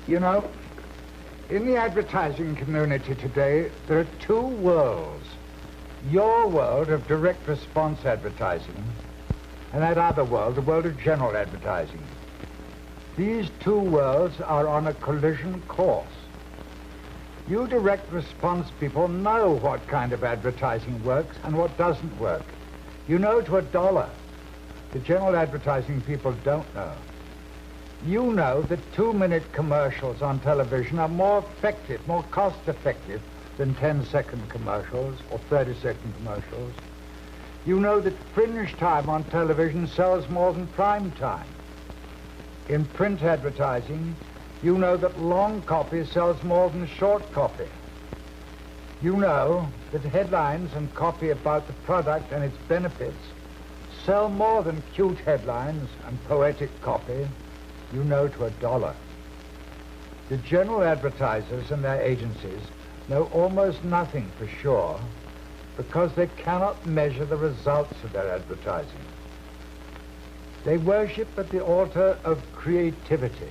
You know, in the advertising community today, there are two worlds. Your world of direct response advertising, and that other world, the world of general advertising. These two worlds are on a collision course. You direct response people know what kind of advertising works and what doesn't work. You know to a dollar. The general advertising people don't know. You know that 2-minute commercials on television are more effective, more cost-effective than 10-second commercials or 30-second commercials. You know that fringe time on television sells more than prime time. In print advertising, you know that long copy sells more than short copy. You know that headlines and copy about the product and its benefits sell more than cute headlines and poetic copy. You know to a dollar. The general advertisers and their agencies know almost nothing for sure because they cannot measure the results of their advertising. They worship at the altar of creativity,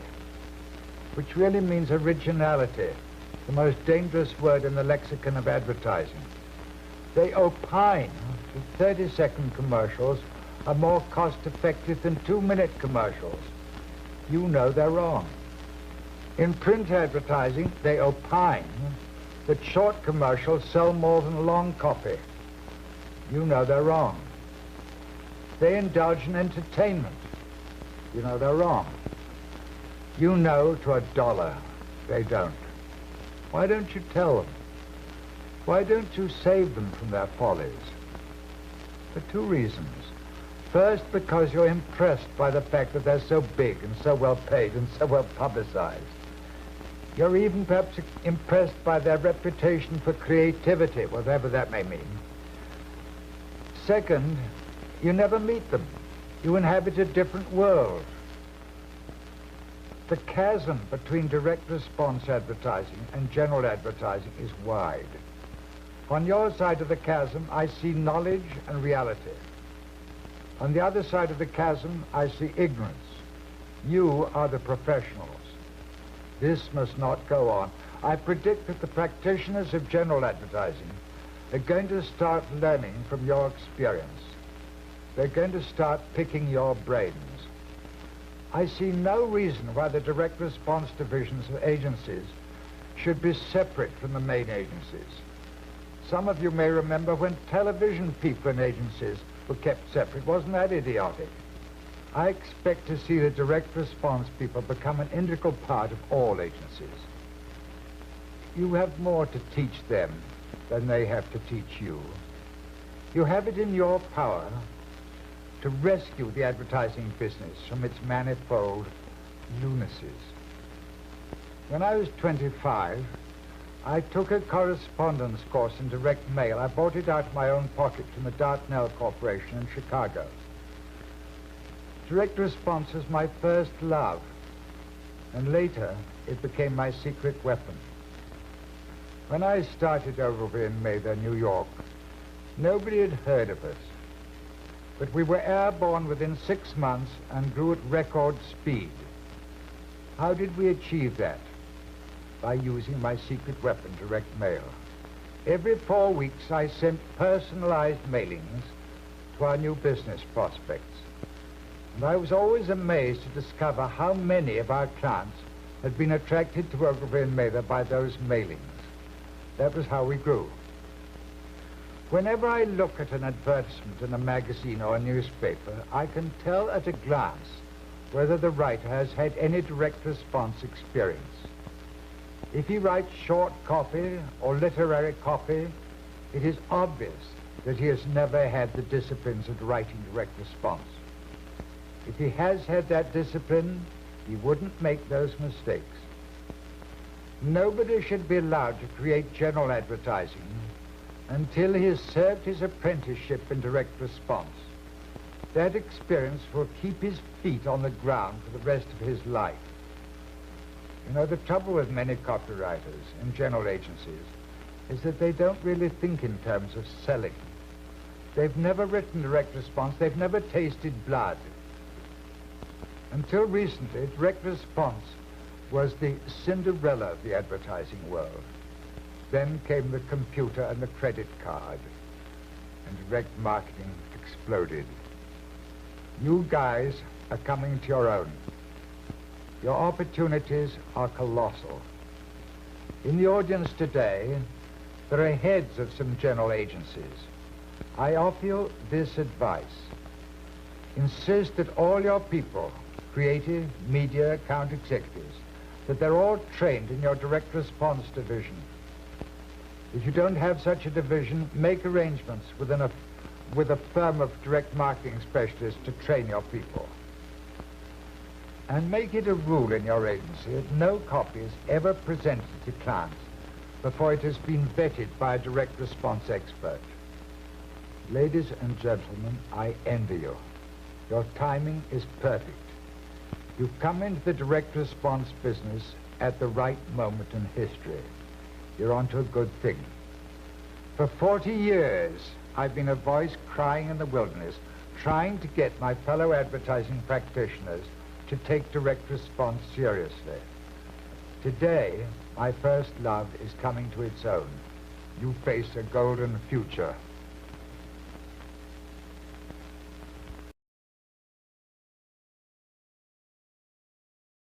which really means originality, the most dangerous word in the lexicon of advertising. They opine that 30-second commercials are more cost-effective than 2-minute commercials. You know they're wrong. In print advertising, they opine that short commercials sell more than long copy. You know they're wrong. They indulge in entertainment. You know they're wrong. You know to a dollar they don't. Why don't you tell them? Why don't you save them from their follies? For two reasons. First, because you're impressed by the fact that they're so big and so well paid and so well publicized. You're even perhaps impressed by their reputation for creativity, whatever that may mean. Second, you never meet them. You inhabit a different world. The chasm between direct response advertising and general advertising is wide. On your side of the chasm, I see knowledge and reality. On the other side of the chasm, I see ignorance. You are the professionals. This must not go on. I predict that the practitioners of general advertising are going to start learning from your experience. They're going to start picking your brains. I see no reason why the direct response divisions of agencies should be separate from the main agencies. Some of you may remember when television people in agencies were kept separate. Wasn't that idiotic? I expect to see the direct response people become an integral part of all agencies. You have more to teach them than they have to teach you. You have it in your power to rescue the advertising business from its manifold lunacies. When I was 25, I took a correspondence course in direct mail. I bought it out of my own pocket from the Dartnell Corporation in Chicago. Direct response was my first love, and later it became my secret weapon. When I started Ogilvy in Mather, New York, nobody had heard of us. But we were airborne within 6 months and grew at record speed. How did we achieve that? By using my secret weapon, direct mail. Every 4 weeks, I sent personalized mailings to our new business prospects. And I was always amazed to discover how many of our clients had been attracted to Ogilvy and Mather by those mailings. That was how we grew. Whenever I look at an advertisement in a magazine or a newspaper, I can tell at a glance whether the writer has had any direct response experience. If he writes short copy or literary copy, it is obvious that he has never had the disciplines of writing direct response. If he has had that discipline, he wouldn't make those mistakes. Nobody should be allowed to create general advertising until he has served his apprenticeship in direct response. That experience will keep his feet on the ground for the rest of his life. You know, the trouble with many copywriters in general agencies is that they don't really think in terms of selling. They've never written direct response. They've never tasted blood. Until recently, direct response was the Cinderella of the advertising world. Then came the computer and the credit card, and direct marketing exploded. You guys are coming to your own. Your opportunities are colossal. In the audience today, there are heads of some general agencies. I offer you this advice. Insist that all your people, creative, media, account executives, that they're all trained in your direct response division. If you don't have such a division, make arrangements with a firm of direct marketing specialists to train your people. And make it a rule in your agency that no copy is ever presented to clients before it has been vetted by a direct response expert. Ladies and gentlemen, I envy you. Your timing is perfect. You've come into the direct response business at the right moment in history. You're onto a good thing. For 40 years, I've been a voice crying in the wilderness, trying to get my fellow advertising practitioners to take direct response seriously. Today, my first love is coming to its own. You face a golden future.